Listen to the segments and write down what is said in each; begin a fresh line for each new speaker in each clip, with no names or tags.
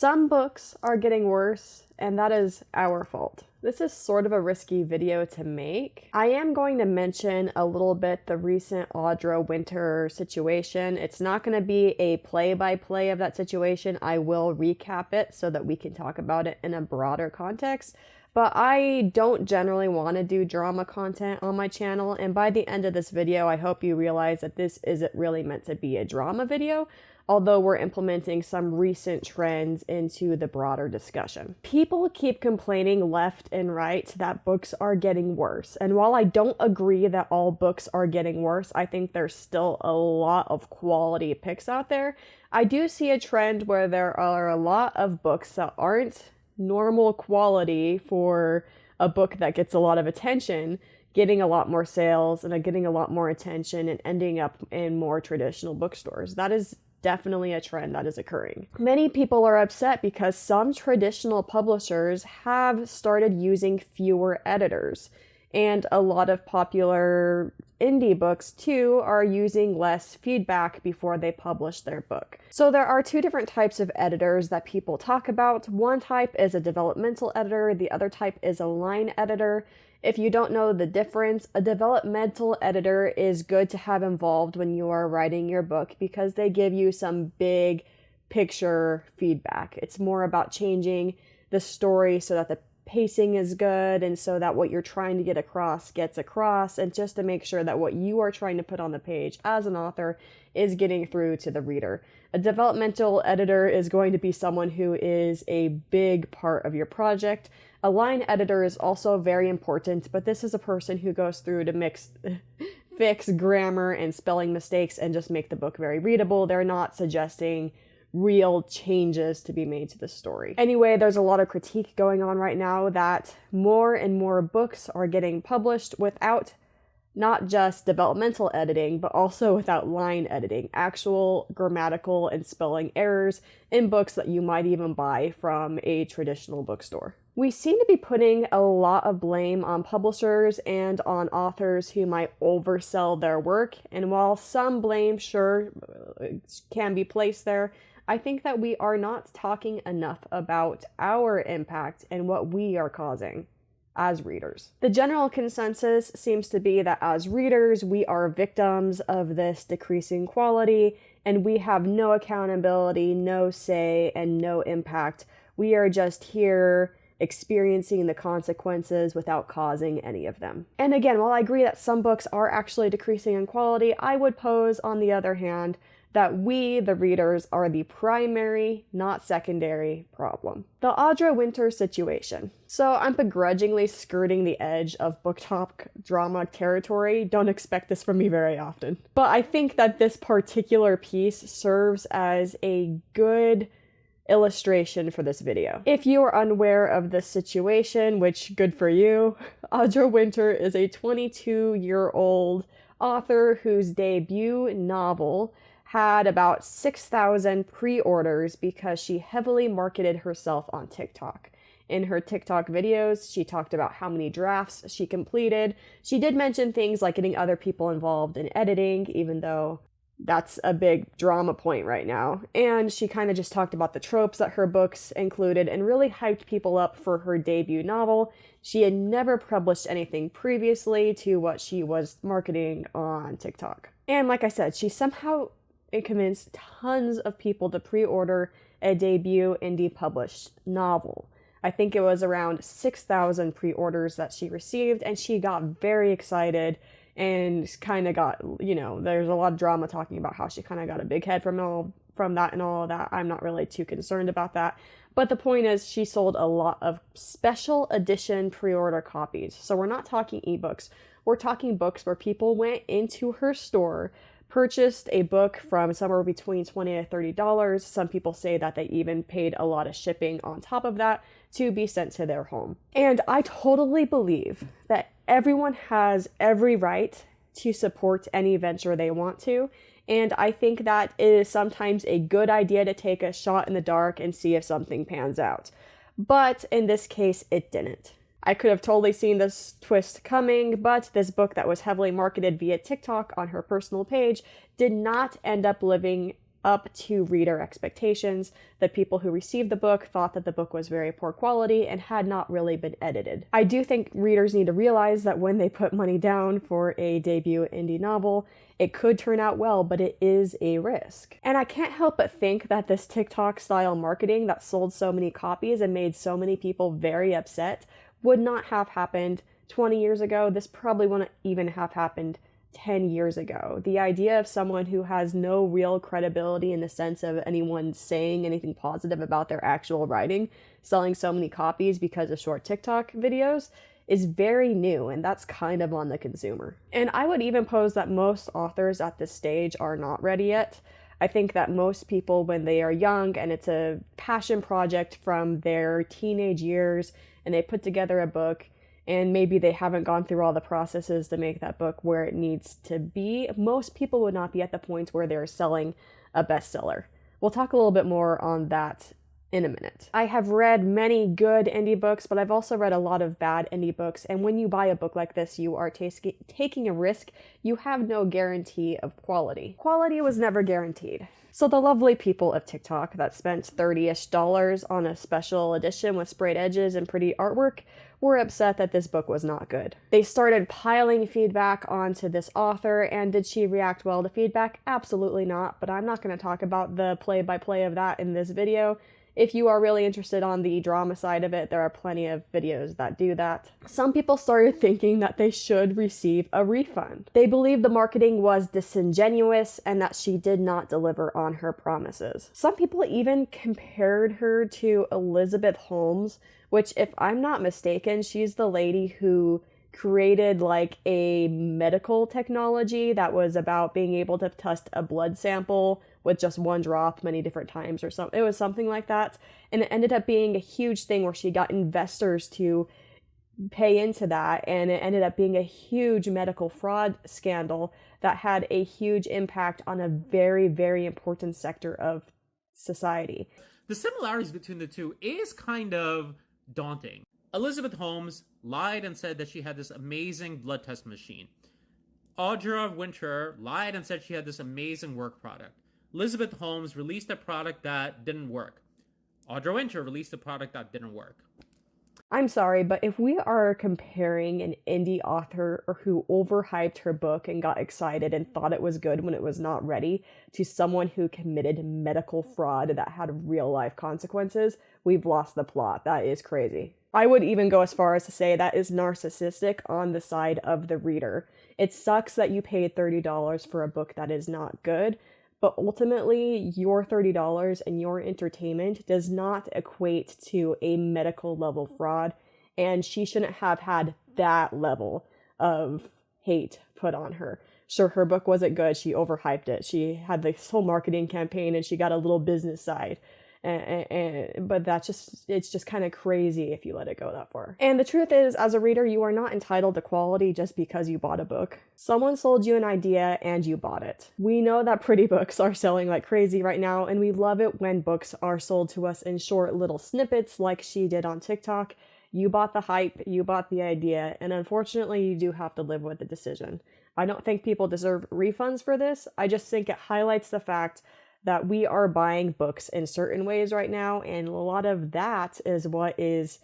Some books are getting worse, and that is our fault. This is sort of a risky video to make. I am going to mention a little bit the recent Audra winter situation. It's not going to be a play-by-play of that situation. I will recap it so that we can talk about it in a broader context. But I don't generally want to do drama content on my channel, and by the end of this video, I hope you realize that this isn't really meant to be a drama video, although we're implementing some recent trends into the broader discussion. People keep complaining left and right that books are getting worse, and while I don't agree that all books are getting worse, I think there's still a lot of quality picks out there. I do see a trend where there are a lot of books that aren't normal quality for a book that gets a lot of attention, getting a lot more sales and getting a lot more attention and ending up in more traditional bookstores. That is definitely a trend that is occurring. Many people are upset because some traditional publishers have started using fewer editors, and a lot of popular indie books too are using less feedback before they publish their book. So there are two different types of editors that people talk about. One type is a developmental editor, the other type is a line editor. If you don't know the difference, a developmental editor is good to have involved when you are writing your book because they give you some big picture feedback. It's more about changing the story so that the pacing is good and so that what you're trying to get across gets across, and just to make sure that what you are trying to put on the page as an author is getting through to the reader. A developmental editor is going to be someone who is a big part of your project. A line editor is also very important, but this is a person who goes through to fix grammar and spelling mistakes and just make the book very readable. They're not suggesting real changes to be made to the story. Anyway, there's a lot of critique going on right now that more and more books are getting published without not just developmental editing, but also without line editing, actual grammatical and spelling errors in books that you might even buy from a traditional bookstore. We seem to be putting a lot of blame on publishers and on authors who might oversell their work, and while some blame sure can be placed there, I think that we are not talking enough about our impact and what we are causing as readers. The general consensus seems to be that as readers, we are victims of this decreasing quality, and we have no accountability, no say, and no impact. We are just here experiencing the consequences without causing any of them. And again, while I agree that some books are actually decreasing in quality, I would pose, on the other hand, that we, the readers, are the primary, not secondary, problem. The Audra winter situation. So I'm begrudgingly skirting the edge of book talk drama territory. Don't expect this from me very often. But I think that this particular piece serves as a good illustration for this video. If you are unaware of this situation, which good for you, Audra Winter is a 22-year-old author whose debut novel had about 6,000 pre-orders because she heavily marketed herself on TikTok. In her TikTok videos, she talked about how many drafts she completed. She did mention things like getting other people involved in editing, even though that's a big drama point right now. And she kind of just talked about the tropes that her books included and really hyped people up for her debut novel. She had never published anything previously to what she was marketing on TikTok. And like I said, she somehow convinced tons of people to pre-order a debut indie published novel. I think it was around 6,000 pre-orders that she received, and she got very excited and kind of got, there's a lot of drama talking about how she kind of got a big head from that and all of that. I'm not really too concerned about that. But the point is, she sold a lot of special edition pre-order copies. So we're not talking ebooks. We're talking books where people went into her store, purchased a book from somewhere between $20 to $30. Some people say that they even paid a lot of shipping on top of that to be sent to their home. And I totally believe that everyone has every right to support any venture they want to. And I think that it is sometimes a good idea to take a shot in the dark and see if something pans out. But in this case, it didn't. I could have totally seen this twist coming, but this book that was heavily marketed via TikTok on her personal page did not end up living up to reader expectations. The people who received the book thought that the book was very poor quality and had not really been edited. I do think readers need to realize that when they put money down for a debut indie novel, it could turn out well, but it is a risk. And I can't help but think that this TikTok style marketing that sold so many copies and made so many people very upset would not have happened 20 years ago. This probably wouldn't even have happened 10 years ago. The idea of someone who has no real credibility in the sense of anyone saying anything positive about their actual writing, selling so many copies because of short TikTok videos, is very new, and that's kind of on the consumer. And I would even pose that most authors at this stage are not ready yet. I think that most people, when they are young and it's a passion project from their teenage years and they put together a book, and maybe they haven't gone through all the processes to make that book where it needs to be, most people would not be at the point where they're selling a bestseller. We'll talk a little bit more on that in a minute. I have read many good indie books, but I've also read a lot of bad indie books, and when you buy a book like this, you are taking a risk. You have no guarantee of quality. Quality was never guaranteed. So the lovely people of TikTok that spent $30-ish on a special edition with sprayed edges and pretty artwork were upset that this book was not good. They started piling feedback onto this author, and did she react well to feedback? Absolutely not, but I'm not going to talk about the play-by-play of that in this video. If you are really interested on the drama side of it, there are plenty of videos that do that. Some people started thinking that they should receive a refund. They believed the marketing was disingenuous and that she did not deliver on her promises. Some people even compared her to Elizabeth Holmes, which, if I'm not mistaken, she's the lady who created like a medical technology that was about being able to test a blood sample with just one drop many different times or something. It was something like that. And it ended up being a huge thing where she got investors to pay into that. And it ended up being a huge medical fraud scandal that had a huge impact on a very, very important sector of society.
The similarities between the two is kind of daunting. Elizabeth Holmes lied and said that she had this amazing blood test machine. Audra Winter lied and said she had this amazing work product. Elizabeth Holmes released a product that didn't work. Audra Winter released a product that didn't work.
I'm sorry, but if we are comparing an indie author or who overhyped her book and got excited and thought it was good when it was not ready to someone who committed medical fraud that had real life consequences, we've lost the plot. That is crazy. I would even go as far as to say that is narcissistic on the side of the reader. It sucks that you paid $30 for a book that is not good, but ultimately your $30 and your entertainment does not equate to a medical level fraud, and she shouldn't have had that level of hate put on her. Sure, her book wasn't good, she overhyped it, she had this whole marketing campaign, and she got a little business side. But it's just kind of crazy if you let it go that far. And the truth is, as a reader, you are not entitled to quality just because you bought a book. Someone sold you an idea and you bought it. We know that pretty books are selling like crazy right now, and we love it when books are sold to us in short little snippets like she did on TikTok. You bought the hype, you bought the idea, and unfortunately you do have to live with the decision. I don't think people deserve refunds for this. I just think it highlights the fact that we are buying books in certain ways right now, and a lot of that is what is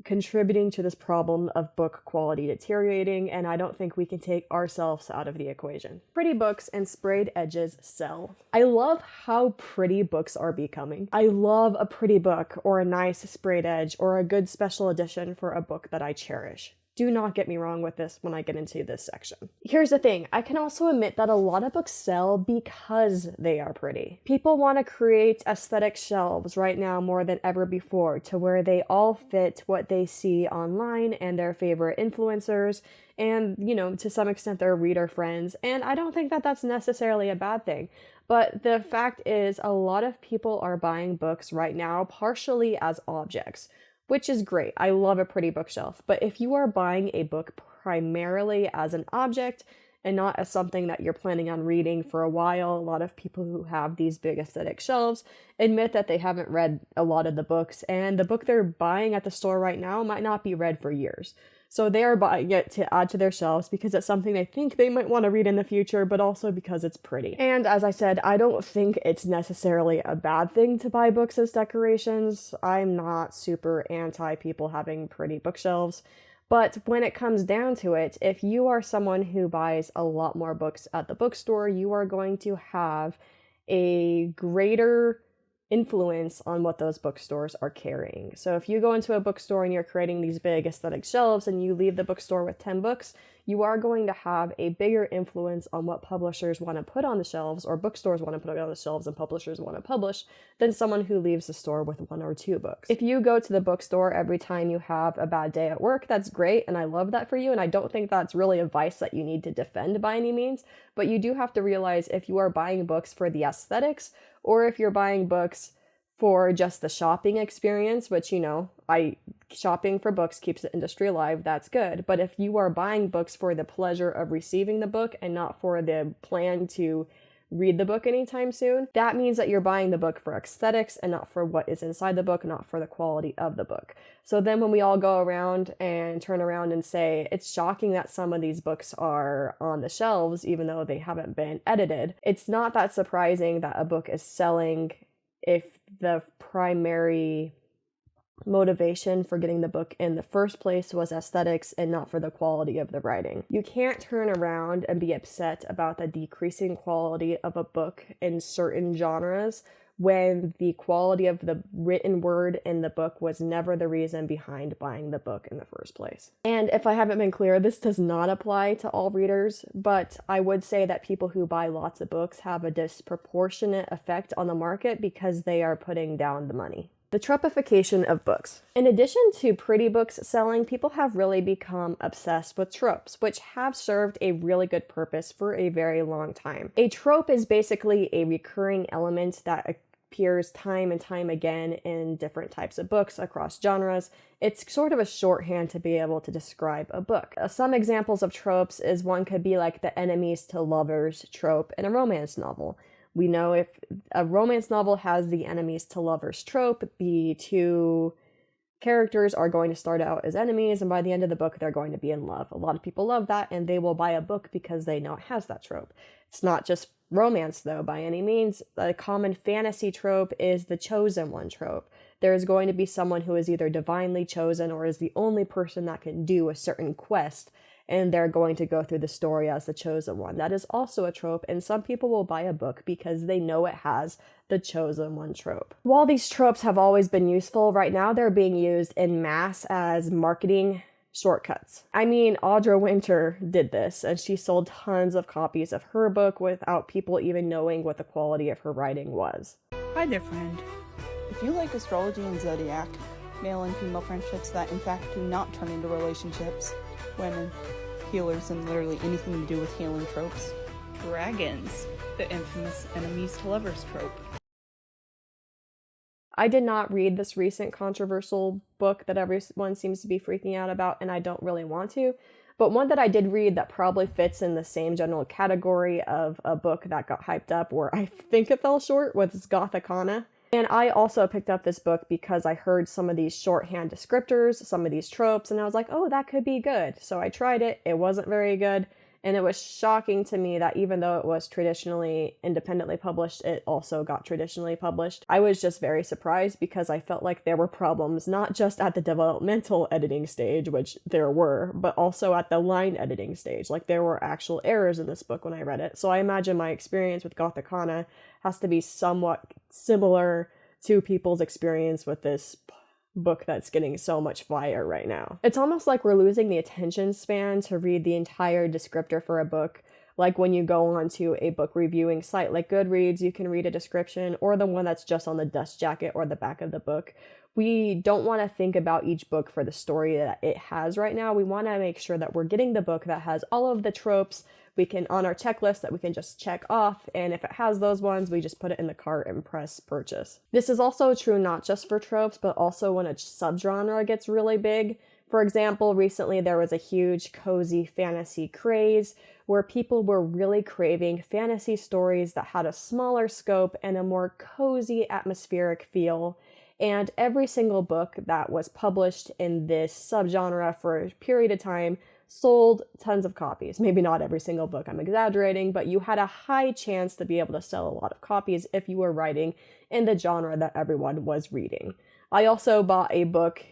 contributing to this problem of book quality deteriorating, and I don't think we can take ourselves out of the equation. Pretty books and sprayed edges sell. I love how pretty books are becoming. I love a pretty book or a nice sprayed edge or a good special edition for a book that I cherish. Do not get me wrong with this when I get into this section. Here's the thing, I can also admit that a lot of books sell because they are pretty. People want to create aesthetic shelves right now more than ever before, to where they all fit what they see online and their favorite influencers and, to some extent their reader friends. And I don't think that that's necessarily a bad thing. But the fact is, a lot of people are buying books right now partially as objects, which is great. I love a pretty bookshelf. But if you are buying a book primarily as an object and not as something that you're planning on reading for a while, a lot of people who have these big aesthetic shelves admit that they haven't read a lot of the books, and the book they're buying at the store right now might not be read for years. So they are buying it to add to their shelves because it's something they think they might want to read in the future, but also because it's pretty. And as I said, I don't think it's necessarily a bad thing to buy books as decorations. I'm not super anti people having pretty bookshelves. But when it comes down to it, if you are someone who buys a lot more books at the bookstore, you are going to have a greater influence on what those bookstores are carrying. So if you go into a bookstore and you're creating these big aesthetic shelves and you leave the bookstore with 10 books, you are going to have a bigger influence on what publishers want to put on the shelves, or bookstores want to put on the shelves and publishers want to publish, than someone who leaves the store with 1 or 2 books. If you go to the bookstore every time you have a bad day at work, that's great, and I love that for you, and I don't think that's really a vice that you need to defend by any means, but you do have to realize if you are buying books for the aesthetics, or if you're buying books for just the shopping experience, which, shopping for books keeps the industry alive, that's good. But if you are buying books for the pleasure of receiving the book and not for the plan to read the book anytime soon, that means that you're buying the book for aesthetics and not for what is inside the book, not for the quality of the book. So then when we all go around and turn around and say, it's shocking that some of these books are on the shelves, even though they haven't been edited, it's not that surprising that a book is selling if the primary motivation for getting the book in the first place was aesthetics and not for the quality of the writing. You can't turn around and be upset about the decreasing quality of a book in certain genres when the quality of the written word in the book was never the reason behind buying the book in the first place. And if I haven't been clear, this does not apply to all readers, but I would say that people who buy lots of books have a disproportionate effect on the market because they are putting down the money. The tropification of books. In addition to pretty books selling, people have really become obsessed with tropes, which have served a really good purpose for a very long time. A trope is basically a recurring element that appears time and time again in different types of books across genres. It's sort of a shorthand to be able to describe a book. Some examples of tropes is one could be like the enemies to lovers trope in a romance novel. We know if a romance novel has the enemies to lovers trope, the 2 characters are going to start out as enemies, and by the end of the book, they're going to be in love. A lot of people love that, and they will buy a book because they know it has that trope. It's not just romance, though, by any means. A common fantasy trope is the chosen one trope. There is going to be someone who is either divinely chosen or is the only person that can do a certain quest, and they're going to go through the story as the chosen one. That is also a trope, and some people will buy a book because they know it has the chosen one trope. While these tropes have always been useful, right now they're being used en masse as marketing shortcuts. I mean, Audra Winter did this, and she sold tons of copies of her book without people even knowing what the quality of her writing was.
Hi there, friend. If you like astrology and zodiac, male and female friendships that in fact do not turn into relationships, women, healers, and literally anything to do with healing tropes, dragons, the infamous enemies to lovers trope.
I did not read this recent controversial book that everyone seems to be freaking out about, and I don't really want to. But one that I did read that probably fits in the same general category of a book that got hyped up where I think it fell short was Gothicana. And I also picked up this book because I heard some of these shorthand descriptors, some of these tropes, and I was like, oh, that could be good. So I tried it. It wasn't very good. And it was shocking to me that even though it was traditionally independently published, it also got traditionally published. I was just very surprised because I felt like there were problems, not just at the developmental editing stage, which there were, but also at the line editing stage. Like there were actual errors in this book when I read it. So I imagine my experience with Gothicana has to be somewhat similar to people's experience with this book that's getting so much fire right now. It's almost like we're losing the attention span to read the entire descriptor for a book. Like when you go onto a book reviewing site like Goodreads, you can read a description, or the one that's just on the dust jacket or the back of the book. We don't want to think about each book for the story that it has right now. We want to make sure that we're getting the book that has all of the tropes we can on our checklist that we can just check off, and if it has those ones, we just put it in the cart and press purchase. This is also true not just for tropes, but also when a subgenre gets really big. For example, recently there was a huge cozy fantasy craze where people were really craving fantasy stories that had a smaller scope and a more cozy atmospheric feel. And every single book that was published in this subgenre for a period of time sold tons of copies. Maybe not every single book, I'm exaggerating, but you had a high chance to be able to sell a lot of copies if you were writing in the genre that everyone was reading. I also bought a book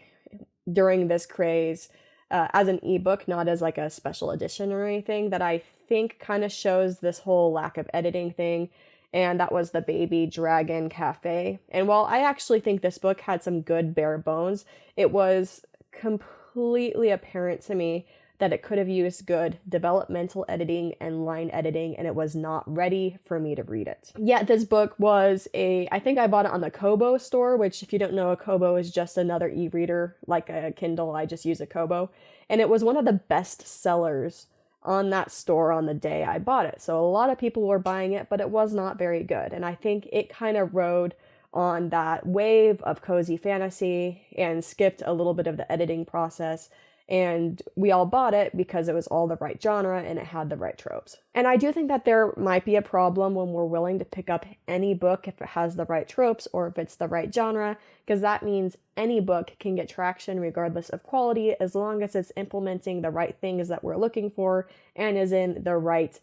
during this craze as an ebook, not as like a special edition or anything, that I think kind of shows this whole lack of editing thing. And that was The Baby Dragon Cafe. And while I actually think this book had some good bare bones, it was completely apparent to me that it could have used good developmental editing and line editing, and it was not ready for me to read it. Yet this book was I think I bought it on the Kobo store, which if you don't know, a Kobo is just another e-reader, like a Kindle. I just use a Kobo. And it was one of the best sellers on that store on the day I bought it. So a lot of people were buying it, but it was not very good. And I think it kind of rode on that wave of cozy fantasy and skipped a little bit of the editing process. And we all bought it because it was all the right genre and it had the right tropes. And I do think that there might be a problem when we're willing to pick up any book if it has the right tropes or if it's the right genre, because that means any book can get traction regardless of quality as long as it's implementing the right things that we're looking for and is in the right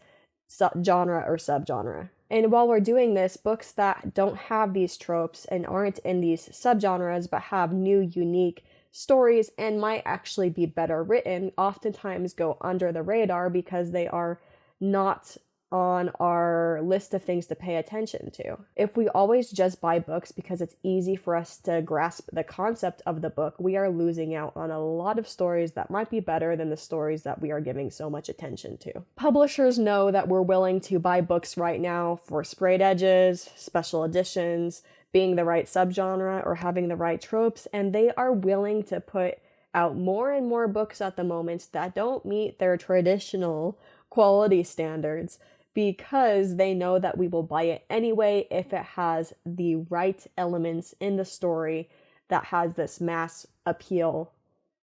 genre or subgenre. And while we're doing this, books that don't have these tropes and aren't in these subgenres but have new, unique stories and might actually be better written oftentimes go under the radar because they are not on our list of things to pay attention to. If we always just buy books because it's easy for us to grasp the concept of the book, we are losing out on a lot of stories that might be better than the stories that we are giving so much attention to. Publishers know that we're willing to buy books right now for sprayed edges, special editions, being the right subgenre or having the right tropes, and they are willing to put out more and more books at the moment that don't meet their traditional quality standards because they know that we will buy it anyway if it has the right elements in the story that has this mass appeal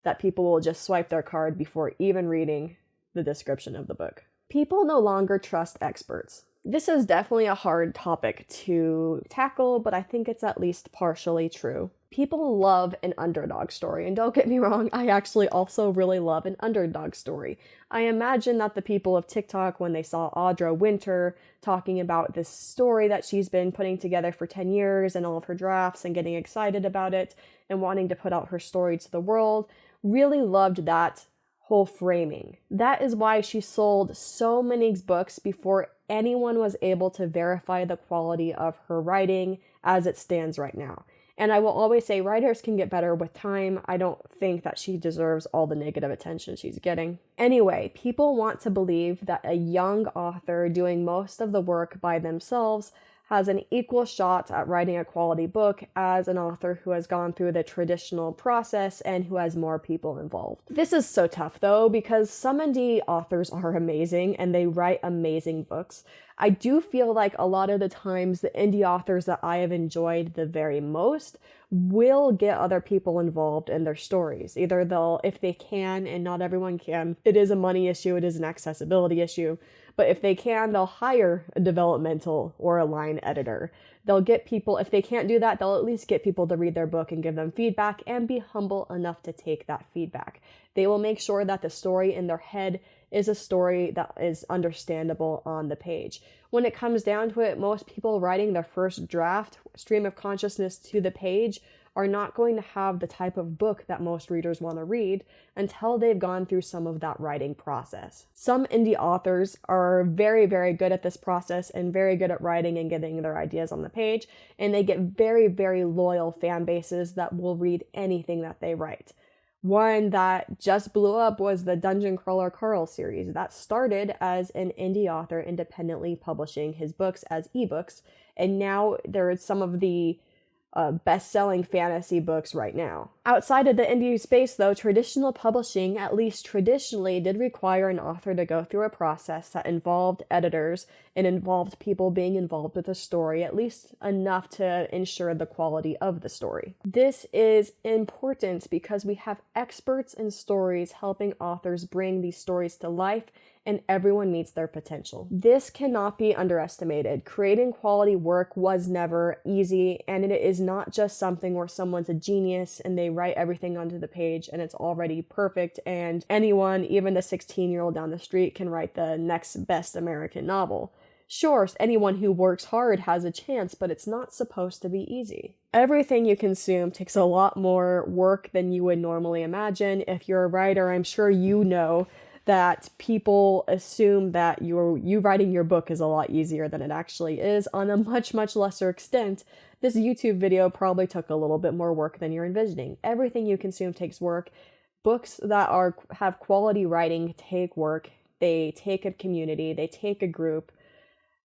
that people will just swipe their card before even reading the description of the book. People no longer trust experts. This is definitely a hard topic to tackle, but I think it's at least partially true. People love an underdog story, and don't get me wrong, I actually also really love an underdog story. I imagine that the people of TikTok, when they saw Audra Winter talking about this story that she's been putting together for 10 years and all of her drafts and getting excited about it and wanting to put out her story to the world, really loved that whole framing. That is why she sold so many books before anyone was able to verify the quality of her writing as it stands right now. And I will always say writers can get better with time. I don't think that she deserves all the negative attention she's getting. Anyway, people want to believe that a young author doing most of the work by themselves has an equal shot at writing a quality book as an author who has gone through the traditional process and who has more people involved. This is so tough though, because some indie authors are amazing and they write amazing books. I do feel like a lot of the times the indie authors that I have enjoyed the very most will get other people involved in their stories. Either they'll, if they can, and not everyone can, it is a money issue, it is an accessibility issue, but if they can, they'll hire a developmental or a line editor. They'll get people, if they can't do that, they'll at least get people to read their book and give them feedback and be humble enough to take that feedback. They will make sure that the story in their head is a story that is understandable on the page. When it comes down to it, most people writing their first draft, stream of consciousness to the page, are not going to have the type of book that most readers want to read until they've gone through some of that writing process. Some indie authors are very, very good at this process and very good at writing and getting their ideas on the page, and they get very, very loyal fan bases that will read anything that they write. One that just blew up was the Dungeon Crawler Carl series that started as an indie author independently publishing his books as ebooks, and now there is some of the best-selling fantasy books right now. Outside of the indie space, though, traditional publishing, at least traditionally, did require an author to go through a process that involved editors, and involved people being involved with the story, at least enough to ensure the quality of the story. This is important because we have experts in stories helping authors bring these stories to life, and everyone meets their potential. This cannot be underestimated. Creating quality work was never easy, and it is not just something where someone's a genius and they write everything onto the page and it's already perfect, and anyone, even the 16-year-old down the street, can write the next best American novel. Sure, anyone who works hard has a chance, but it's not supposed to be easy. Everything you consume takes a lot more work than you would normally imagine. If you're a writer, I'm sure you know that people assume that you writing your book is a lot easier than it actually is. On a much, much lesser extent, this YouTube video probably took a little bit more work than you're envisioning. Everything you consume takes work. Books that have quality writing take work. They take a community, they take a group.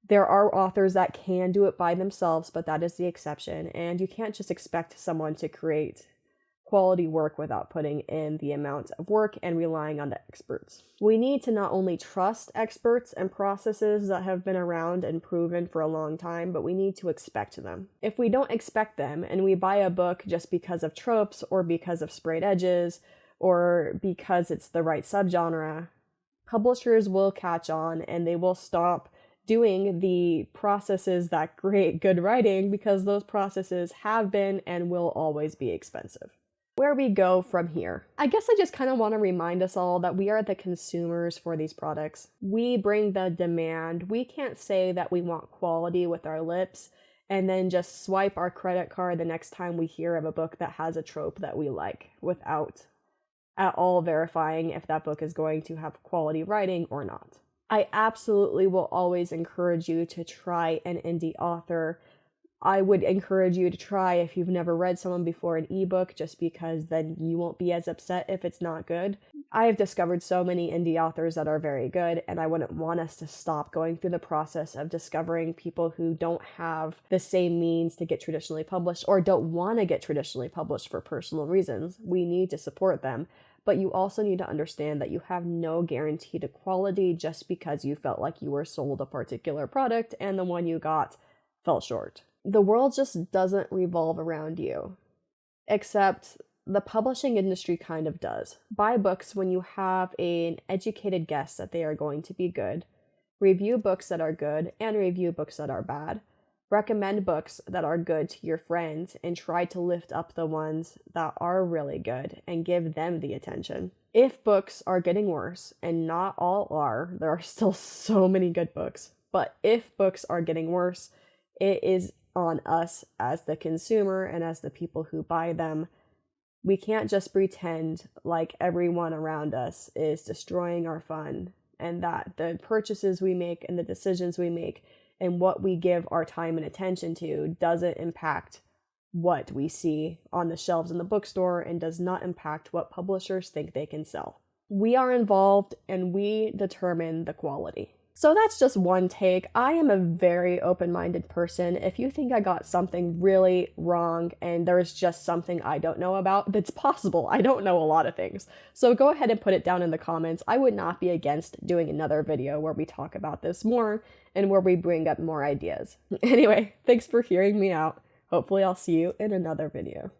There are authors that can do it by themselves, but that is the exception, and you can't just expect someone to create quality work without putting in the amount of work and relying on the experts. We need to not only trust experts and processes that have been around and proven for a long time, but we need to expect them. If we don't expect them and we buy a book just because of tropes or because of sprayed edges or because it's the right subgenre, publishers will catch on and they will stop doing the processes that create good writing because those processes have been and will always be expensive. Where we go from here. I guess I just kind of want to remind us all that we are the consumers for these products. We bring the demand. We can't say that we want quality with our lips and then just swipe our credit card the next time we hear of a book that has a trope that we like without at all verifying if that book is going to have quality writing or not. I absolutely will always encourage you to try an indie author. I would encourage you to try, if you've never read someone before, an ebook, just because then you won't be as upset if it's not good. I have discovered so many indie authors that are very good, and I wouldn't want us to stop going through the process of discovering people who don't have the same means to get traditionally published or don't want to get traditionally published for personal reasons. We need to support them, but you also need to understand that you have no guarantee to quality just because you felt like you were sold a particular product and the one you got fell short. The world just doesn't revolve around you, except the publishing industry kind of does. Buy books when you have an educated guess that they are going to be good. Review books that are good and review books that are bad. Recommend books that are good to your friends and try to lift up the ones that are really good and give them the attention. If books are getting worse, and not all are, there are still so many good books, but if books are getting worse, it is on us as the consumer and as the people who buy them. We can't just pretend like everyone around us is destroying our fun and that the purchases we make and the decisions we make and what we give our time and attention to doesn't impact what we see on the shelves in the bookstore and does not impact what publishers think they can sell. We are involved and we determine the quality. So that's just one take. I am a very open-minded person. If you think I got something really wrong and there's just something I don't know about, that's possible. I don't know a lot of things. So go ahead and put it down in the comments. I would not be against doing another video where we talk about this more and where we bring up more ideas. Anyway, thanks for hearing me out. Hopefully I'll see you in another video.